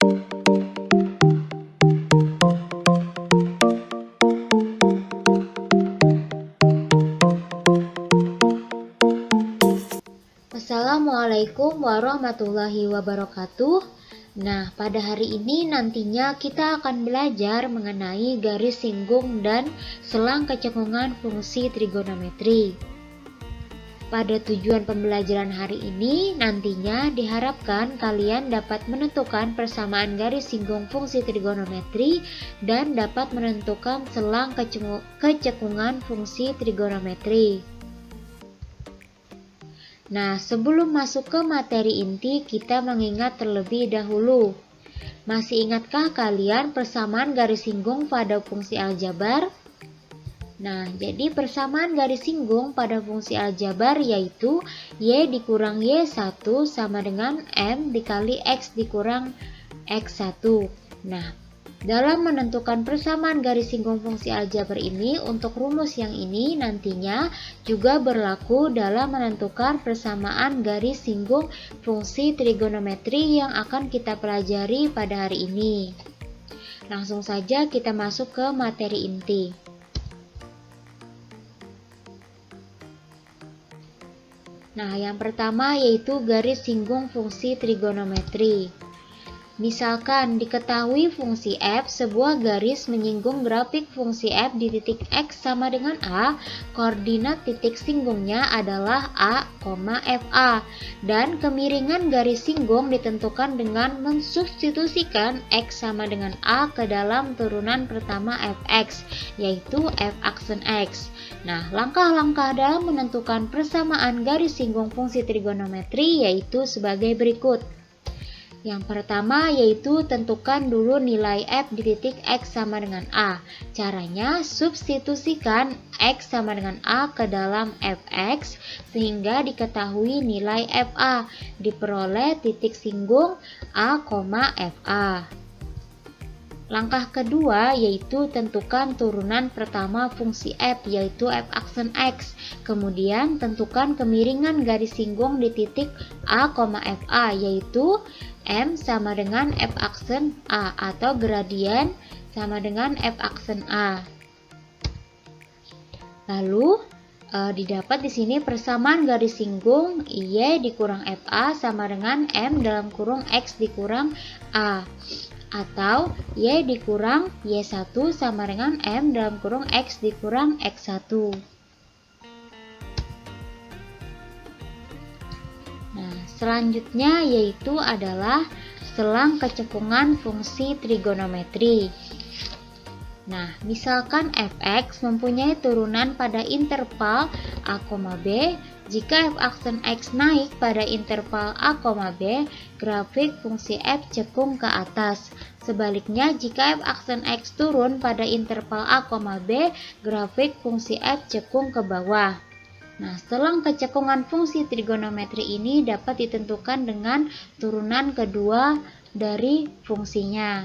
Assalamualaikum warahmatullahi wabarakatuh. Nah, pada hari ini nantinya kita akan belajar mengenai garis singgung dan selang kecekungan fungsi trigonometri. Pada tujuan pembelajaran hari ini, nantinya diharapkan kalian dapat menentukan persamaan garis singgung fungsi trigonometri dan dapat menentukan selang kecekungan fungsi trigonometri. Nah, sebelum masuk ke materi inti, kita mengingat terlebih dahulu. Masih ingatkah kalian persamaan garis singgung pada fungsi aljabar? Nah, jadi persamaan garis singgung pada fungsi aljabar yaitu Y dikurang Y1 sama dengan M dikali X dikurang X1. Nah, dalam menentukan persamaan garis singgung fungsi aljabar ini, untuk rumus yang ini nantinya juga berlaku dalam menentukan persamaan garis singgung fungsi trigonometri yang akan kita pelajari pada hari ini. Langsung saja kita masuk ke materi inti. Nah, yang pertama yaitu garis singgung fungsi trigonometri. Misalkan diketahui fungsi f, sebuah garis menyinggung grafik fungsi f di titik x sama dengan a, koordinat titik singgungnya adalah a, fa, dan kemiringan garis singgung ditentukan dengan mensubstitusikan x sama dengan a ke dalam turunan pertama fx, yaitu f aksen x. Nah, langkah-langkah dalam menentukan persamaan garis singgung fungsi trigonometri yaitu sebagai berikut. Yang pertama yaitu tentukan dulu nilai f di titik x sama dengan a. Caranya substitusikan x sama dengan a ke dalam fx sehingga diketahui nilai fa, diperoleh titik singgung a, fa. Langkah kedua yaitu tentukan turunan pertama fungsi f yaitu f aksen x. Kemudian tentukan kemiringan garis singgung di titik a, fa yaitu M sama dengan F aksen A atau gradien sama dengan F aksen A. Lalu didapat di sini persamaan garis singgung Y dikurang FA sama dengan M dalam kurung X dikurang A, atau Y dikurang Y1 sama dengan M dalam kurung X dikurang X1. Selanjutnya yaitu adalah selang kecekungan fungsi trigonometri. Nah, misalkan fx mempunyai turunan pada interval a, b, jika f aksen x naik pada interval a, b, grafik fungsi f cekung ke atas. Sebaliknya, jika f aksen x turun pada interval a, b, grafik fungsi f cekung ke bawah. Nah, selang kecekungan fungsi trigonometri ini dapat ditentukan dengan turunan kedua dari fungsinya.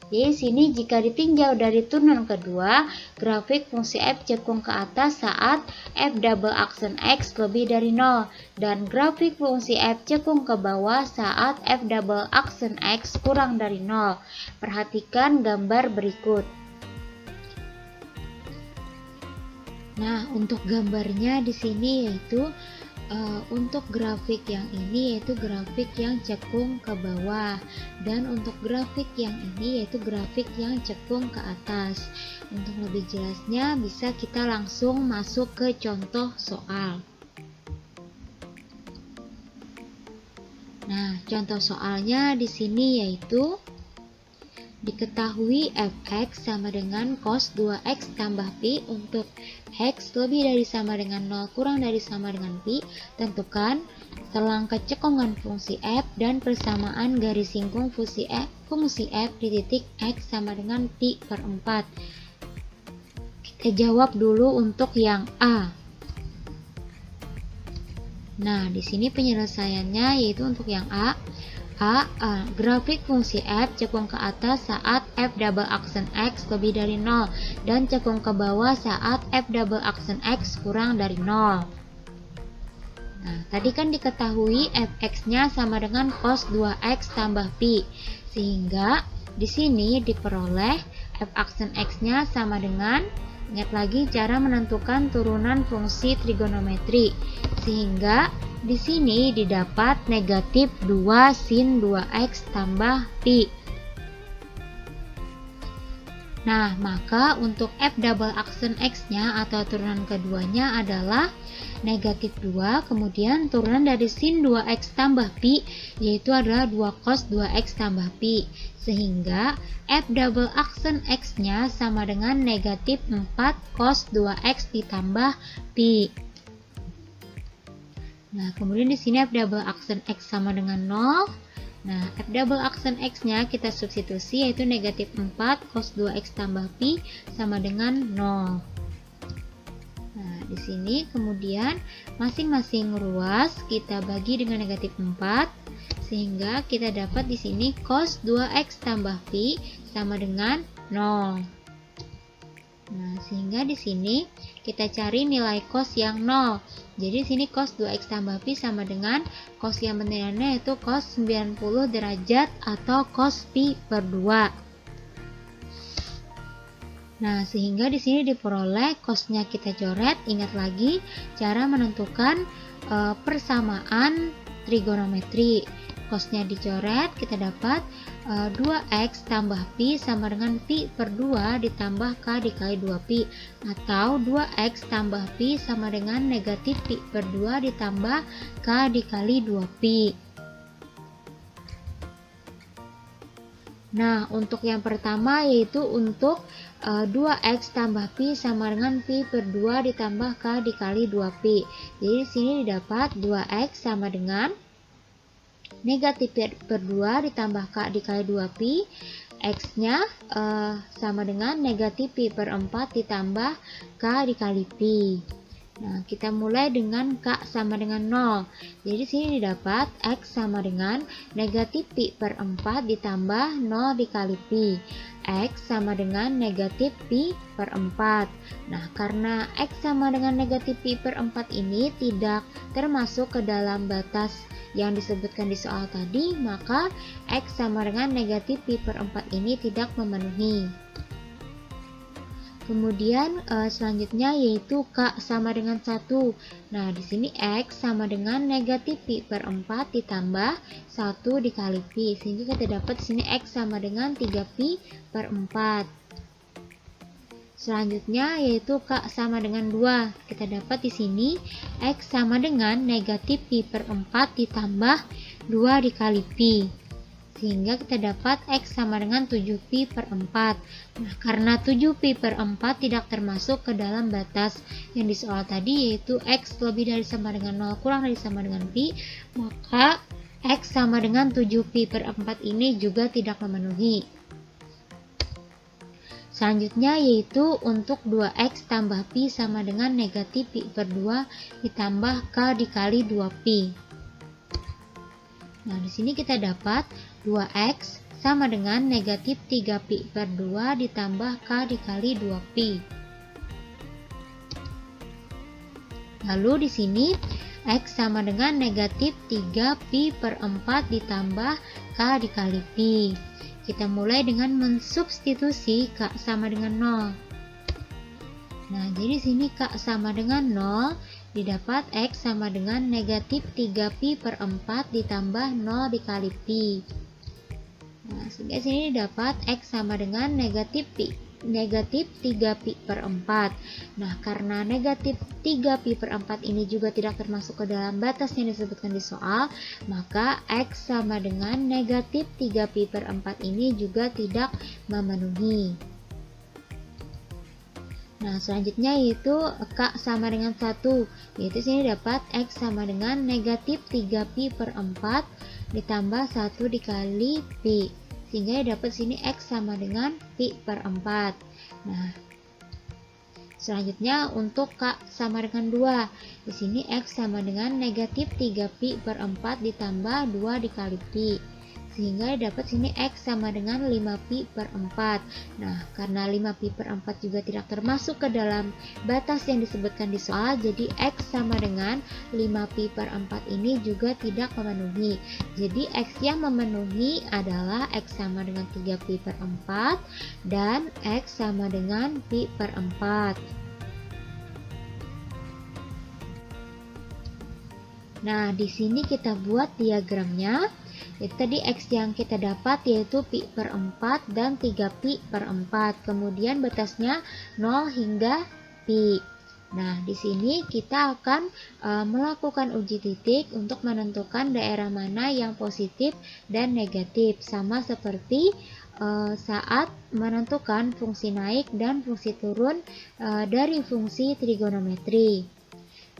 Jadi sini jika ditinjau dari turunan kedua, grafik fungsi f cekung ke atas saat f double aksen x lebih dari 0 dan grafik fungsi f cekung ke bawah saat f double aksen x kurang dari 0. Perhatikan gambar berikut. Nah, untuk gambarnya di sini yaitu untuk grafik yang ini yaitu grafik yang cekung ke bawah dan untuk grafik yang ini yaitu grafik yang cekung ke atas. Untuk lebih jelasnya bisa kita langsung masuk ke contoh soal. Nah, contoh soalnya di sini yaitu diketahui fx sama dengan cos 2x tambah pi untuk x lebih dari sama dengan 0 kurang dari sama dengan pi. Tentukan selang kecekungan fungsi f dan persamaan garis singgung fungsi f di titik x sama dengan pi per 4. Kita jawab dulu untuk yang A. Nah, di sini penyelesaiannya yaitu untuk yang A. Grafik fungsi f cekung ke atas saat f double aksen x lebih dari 0 dan cekung ke bawah saat f double aksen x kurang dari 0. Nah, tadi kan diketahui fx-nya sama dengan cos 2x tambah pi. Sehingga di sini diperoleh f aksen x-nya sama dengan, ingat lagi cara menentukan turunan fungsi trigonometri. Sehingga di sini didapat negatif 2 sin 2x tambah pi. Nah, maka untuk f double aksen x-nya atau turunan keduanya adalah negatif 2, kemudian turunan dari sin 2x tambah pi, yaitu adalah 2 cos 2x tambah pi. Sehingga f double aksen x-nya sama dengan negatif 4 cos 2x ditambah pi. Nah, kemudian di sini f double aksen x sama dengan 0. Nah, f double aksen x-nya kita substitusi, yaitu negatif 4 cos 2x tambah pi sama dengan 0. Nah, di sini kemudian masing-masing ruas kita bagi dengan negatif 4, sehingga kita dapat di sini cos 2x tambah pi sama dengan 0. Nah, sehingga di sini kita cari nilai cos yang 0. Jadi di sini cos 2x tambah pi sama dengan cos yang bentukannya yaitu cos 90 derajat atau cos pi per 2. Nah, sehingga di sini diperoleh cosnya kita coret. Ingat lagi cara menentukan persamaan trigonometri. Cosnya dicoret, kita dapat 2x tambah pi sama dengan pi per 2 ditambah k dikali 2pi, atau 2x tambah pi sama dengan negatif pi per 2 ditambah k dikali 2pi. Nah, untuk yang pertama yaitu untuk 2x tambah pi sama dengan pi per 2 ditambah k dikali 2pi. Jadi di sini didapat 2x sama dengan negatif pi per 2 ditambah k dikali 2pi, x-nya sama dengan negatif pi per 4 ditambah k dikali pi. Nah, kita mulai dengan k sama dengan 0. Jadi sini didapat x sama dengan negatif pi per 4 ditambah 0 dikali pi. X sama dengan negatif pi per 4. Nah, karena x sama dengan negatif pi per 4 ini tidak termasuk ke dalam batas yang disebutkan di soal tadi, maka x sama dengan negatif pi per 4 ini tidak memenuhi. Kemudian selanjutnya yaitu k sama dengan 1. Nah, di sini x sama dengan negatif pi per 4 ditambah 1 dikali pi, sehingga kita dapat di sini x sama dengan 3pi per 4. Selanjutnya yaitu k sama dengan 2. Kita dapat di sini x sama dengan negatif pi per 4 ditambah 2 dikali pi. Sehingga kita dapat x sama dengan 7pi per 4. Nah, karena 7pi per 4 tidak termasuk ke dalam batas yang di soal tadi, yaitu x lebih dari sama dengan 0 kurang dari sama dengan pi, maka x sama dengan 7pi per 4 ini juga tidak memenuhi. Selanjutnya yaitu untuk 2x tambah pi sama dengan negatif pi per 2 ditambah k dikali 2pi. Nah, di sini kita dapat 2x sama dengan negatif 3pi per 2 ditambah k dikali 2pi. Lalu di sini x sama dengan negatif 3pi per 4 ditambah k dikali pi. Kita mulai dengan mensubstitusi k sama dengan 0. Nah, jadi sini k sama dengan 0, didapat x sama dengan negatif 3pi per 4 ditambah 0 dikali pi. Nah, sehingga sini didapat x sama dengan negatif 3pi per 4. Nah, karena negatif 3pi per 4 ini juga tidak termasuk ke dalam batas yang disebutkan di soal, maka x sama dengan negatif 3pi per 4 ini juga tidak memenuhi. Nah, selanjutnya yaitu k sama dengan 1, yaitu sini dapat x sama dengan negatif 3pi per 4 ditambah 1 dikali pi, sehingga dapat sini x sama dengan pi per 4. Nah, selanjutnya untuk k sama dengan 2, di sini x sama dengan negatif 3pi per 4 ditambah 2 dikali pi, Sehingga dapat sini X sama dengan 5pi per 4. Nah, karena 5pi per 4 juga tidak termasuk ke dalam batas yang disebutkan di soal, jadi X sama dengan 5pi per 4 ini juga tidak memenuhi. Jadi X yang memenuhi adalah X sama dengan 3pi per 4 dan X sama dengan pi per 4. Nah, di sini kita buat diagramnya. Itu tadi X yang kita dapat yaitu pi per 4 dan 3pi per 4. Kemudian batasnya 0 hingga pi. Nah, di sini kita akan melakukan uji titik untuk menentukan daerah mana yang positif dan negatif. Sama seperti saat menentukan fungsi naik dan fungsi turun dari fungsi trigonometri.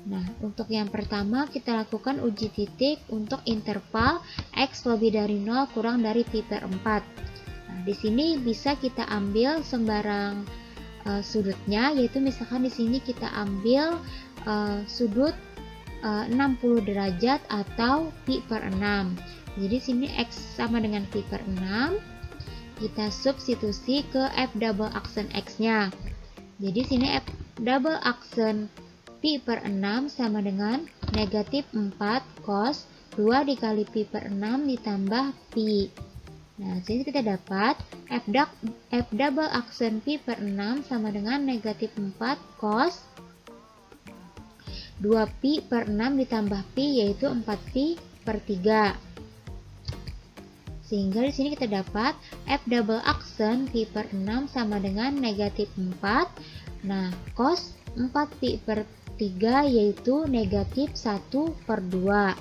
Nah, untuk yang pertama kita lakukan uji titik untuk interval X lebih dari 0 kurang dari pi per 4. Nah, di sini bisa kita ambil sembarang sudutnya, yaitu misalkan di sini kita ambil sudut 60 derajat atau pi per 6. Jadi sini X sama dengan pi per 6. Kita substitusi ke F double aksen X-nya. Jadi sini F double aksen pi per 6 sama dengan negatif 4 cos 2 dikali pi per 6 ditambah pi. Nah, sini kita dapat F double aksen pi per 6 sama dengan negatif 4 cos 2pi per 6 ditambah pi, yaitu 4pi per 3. Sehingga di sini kita dapat F double aksen pi per 6 sama dengan negatif 4. Nah, cos 4pi per 3 yaitu negatif 1 per 2.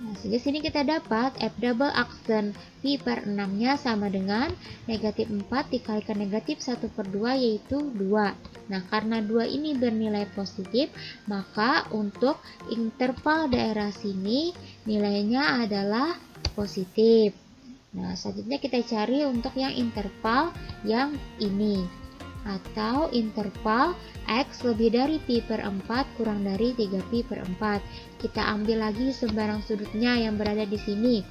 Nah, sehingga sini kita dapat F double aksen pi per 6 nya sama dengan negatif 4 dikalikan negatif 1 per 2 yaitu 2. Nah, karena 2 ini bernilai positif, maka untuk interval daerah sini nilainya adalah positif. Nah, selanjutnya kita cari untuk yang interval yang ini, atau interval X lebih dari pi per 4 kurang dari 3pi per 4. Kita ambil lagi sembarang sudutnya yang berada di sini.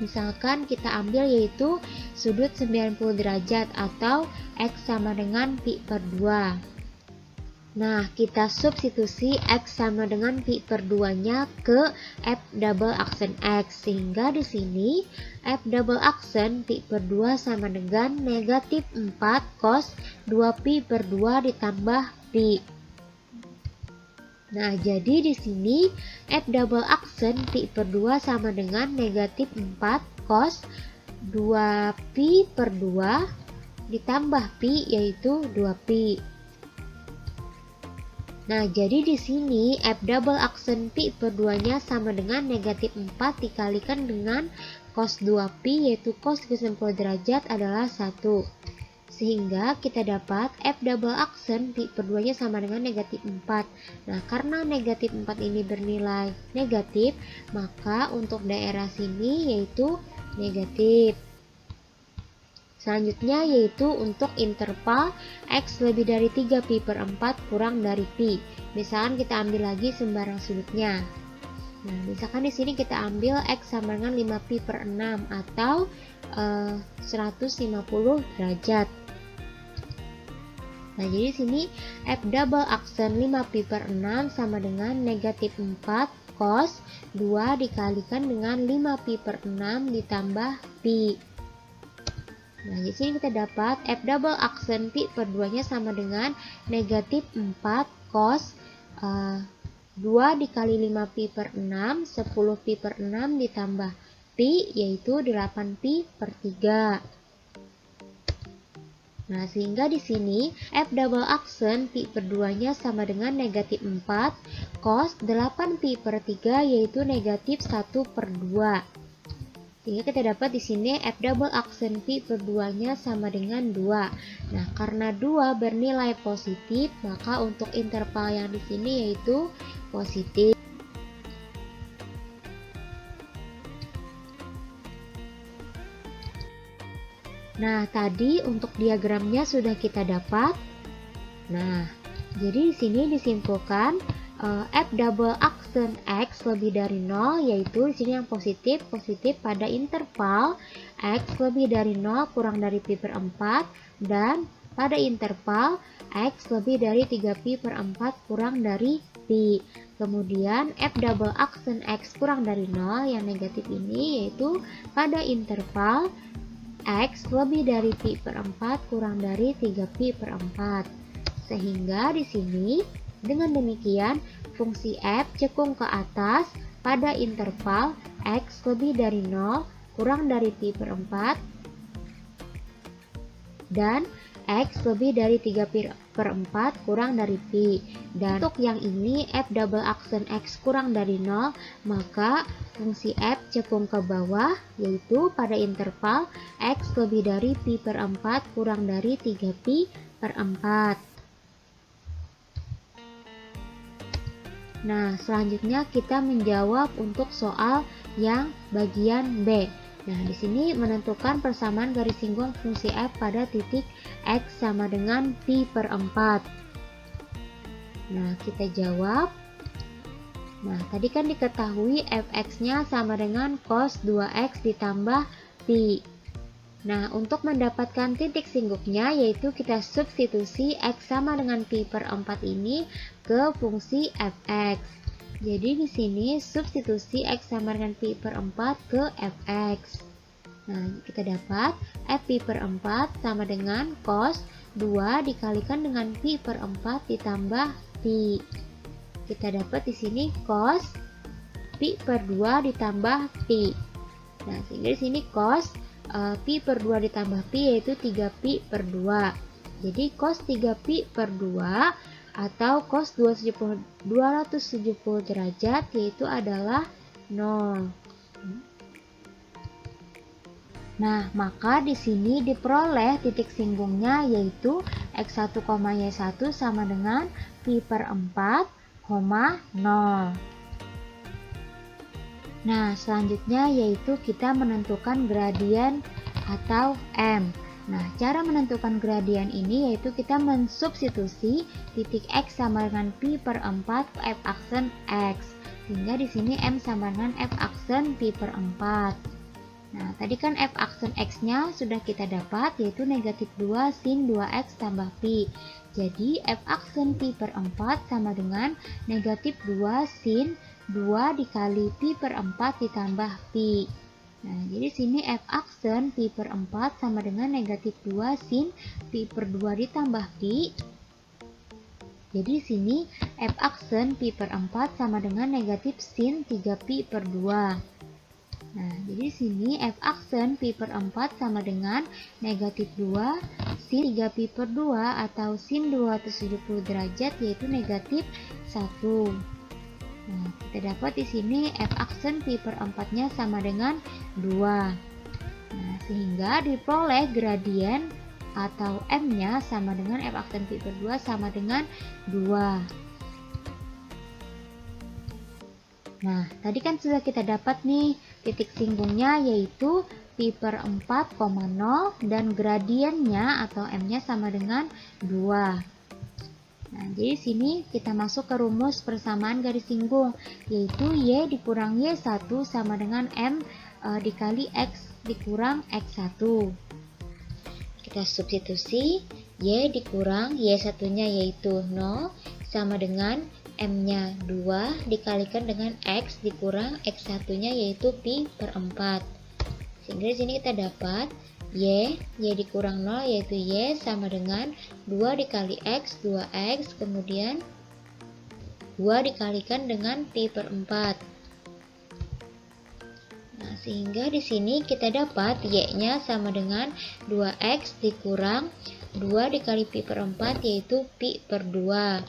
Misalkan kita ambil yaitu sudut 90 derajat atau X sama dengan pi per 2. Nah, kita substitusi X sama dengan pi per 2-nya ke F double aksen X. Sehingga di sini F double aksen pi per 2 sama dengan negatif 4 cos 2pi per 2 ditambah pi. Nah, jadi di sini F double aksen pi per 2 sama dengan negatif 4 cos 2pi per 2 ditambah pi, yaitu 2pi. Nah, jadi di sini F double aksen pi per 2-nya sama dengan negatif 4 dikalikan dengan cos 2pi, yaitu cos 90 derajat adalah 1. Sehingga kita dapat F double aksen pi per 2-nya sama dengan negatif 4. Nah, karena negatif 4 ini bernilai negatif, maka untuk daerah sini yaitu negatif. Selanjutnya yaitu untuk interval X lebih dari 3pi per 4 kurang dari pi. Misalkan kita ambil lagi sembarang sudutnya. Nah, misalkan di sini kita ambil X sama dengan 5pi per 6 atau 150 derajat. Nah, jadi sini F double aksen 5pi per 6 sama dengan negatif 4 cos 2 dikalikan dengan 5pi per 6 ditambah pi. Nah, di sini kita dapat F double aksen pi per 2-nya sama dengan negatif 4 cos 2 dikali 5pi per 6, 10pi per 6 ditambah pi, yaitu 8pi per 3. Nah, sehingga di sini F double aksen pi per 2-nya sama dengan negatif 4 cos 8pi per 3, yaitu negatif 1 per 2. Sehingga kita dapat di sini F double aksen pi per 2-nya sama dengan 2. Nah, karena 2 bernilai positif, maka untuk interval yang di sini yaitu positif. Nah, tadi untuk diagramnya sudah kita dapat. Nah, jadi di sini disimpulkan F double aksen aksen X lebih dari 0, yaitu di sini yang positif pada interval X lebih dari 0 kurang dari pi per 4 dan pada interval X lebih dari 3pi per 4 kurang dari pi. Kemudian F double aksen X kurang dari 0 yang negatif ini yaitu pada interval X lebih dari pi per 4 kurang dari 3pi per 4. Sehingga di sini dengan demikian fungsi f cekung ke atas pada interval X lebih dari 0 kurang dari pi per 4 dan X lebih dari 3pi per 4 kurang dari pi. Dan untuk yang ini f double aksen X kurang dari 0, maka fungsi f cekung ke bawah yaitu pada interval X lebih dari pi per 4 kurang dari 3pi per 4. Nah, selanjutnya kita menjawab untuk soal yang bagian B. Nah, di sini menentukan persamaan garis singgung fungsi f pada titik X sama dengan pi per 4. Nah, kita jawab. Nah, tadi kan diketahui fx-nya sama dengan cos 2x ditambah pi. Nah, untuk mendapatkan titik singgungnya yaitu kita substitusi X sama dengan pi per 4 ini ke fungsi fx. Jadi di sini substitusi X sama dengan pi per 4 ke fx. Nah, kita dapat f pi per 4 sama dengan cos 2 dikalikan dengan pi per 4 ditambah pi. Kita dapat di sini cos pi per 2 ditambah pi. Nah, sehingga di sini cos pi per 2 ditambah pi yaitu 3pi per 2. Jadi cos 3pi per 2 atau cos 270 derajat yaitu adalah 0. Nah, maka di sini diperoleh titik singgungnya yaitu x1, y1 sama dengan pi per 4, 0. Nah, selanjutnya yaitu kita menentukan gradien atau M. Nah, cara menentukan gradien ini yaitu kita mensubstitusi titik X sama dengan pi per 4 f aksen X. Sehingga di sini M sama dengan f aksen pi per 4. Nah, tadi kan f aksen X-nya sudah kita dapat yaitu negatif 2 sin 2X tambah pi. Jadi f aksen pi per 4 sama dengan negatif 2 sin 2 dikali pi per 4 ditambah pi. Nah, jadi sini f aksen pi per 4 sama dengan negatif 2 sin pi per 2 ditambah pi. Jadi sini f aksen pi per 4 sama dengan negatif sin 3pi per 2. Nah, jadi sini f aksen pi per 4 sama dengan negatif 2 sin 3pi per 2 atau sin 270 derajat yaitu negatif 1. Nah, kita dapat di sini f aksen pi per 4-nya sama dengan 2. Nah, sehingga diperoleh gradien atau M-nya sama dengan f aksen pi per 2 sama dengan 2. Nah, tadi kan sudah kita dapat nih titik singgungnya yaitu pi per 4, 0 dan gradiennya atau M-nya sama dengan 2. Nah, jadi sini kita masuk ke rumus persamaan garis singgung yaitu Y dikurang Y1 sama dengan M dikali X dikurang X1. Kita substitusi Y dikurang Y1-nya yaitu 0 sama dengan M-nya 2 dikalikan dengan X dikurang X1-nya yaitu pi per 4. Sehingga di sini kita dapat Y dikurang 0 yaitu Y sama dengan 2 dikali X, 2X, kemudian 2 dikalikan dengan pi per 4. Nah, sehingga di sini kita dapat Y-nya sama dengan 2X dikurang 2 dikali pi per 4 yaitu pi per 2.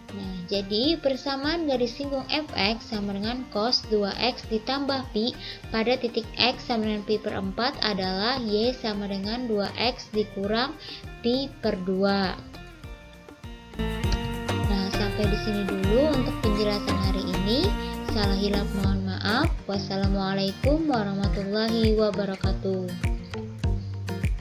Nah, jadi persamaan garis singgung fx sama dengan cos 2x ditambah pi pada titik x sama dengan pi per 4 adalah y sama dengan 2x dikurang pi per 2. Nah, sampai di sini dulu untuk penjelasan hari ini. Salah hilaf mohon maaf. Wassalamualaikum warahmatullahi wabarakatuh.